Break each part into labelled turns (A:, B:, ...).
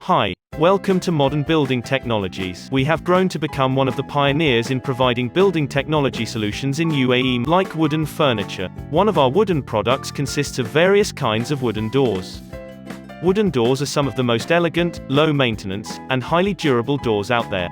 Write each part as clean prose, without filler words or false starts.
A: Hi, welcome to Modern Building Technologies. We have grown to become one of the pioneers in providing building technology solutions in UAE, like wooden furniture. One of our wooden products consists of various kinds of wooden doors. Wooden doors are some of the most elegant, low maintenance, and highly durable doors out there.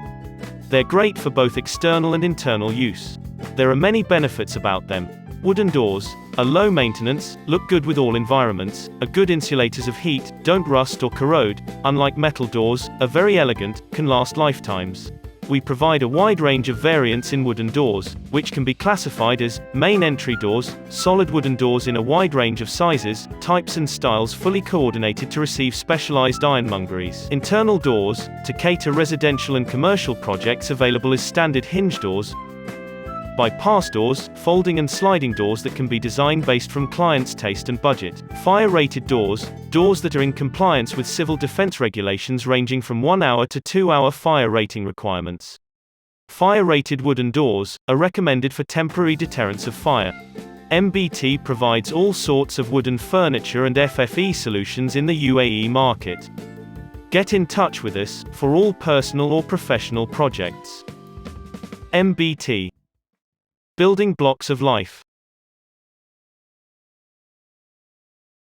A: They're great for both external and internal use. There are many benefits about them. Wooden doors are low maintenance, look good with all environments, are good insulators of heat, don't rust or corrode, unlike metal doors, are very elegant, can last lifetimes. We provide a wide range of variants in wooden doors, which can be classified as main entry doors, solid wooden doors in a wide range of sizes, types and styles fully coordinated to receive specialized ironmongeries. Internal doors, to cater residential and commercial projects, available as standard hinge doors. Bypass doors, folding and sliding doors that can be designed based from client's taste and budget. Fire-rated doors, doors that are in compliance with civil defense regulations ranging from 1 hour to 2 hour fire rating requirements. Fire-rated wooden doors are recommended for temporary deterrence of fire. MBT provides all sorts of wooden furniture and ff&e solutions in the UAE market. Get in touch with us for all personal or professional projects. MBT. Building blocks of life.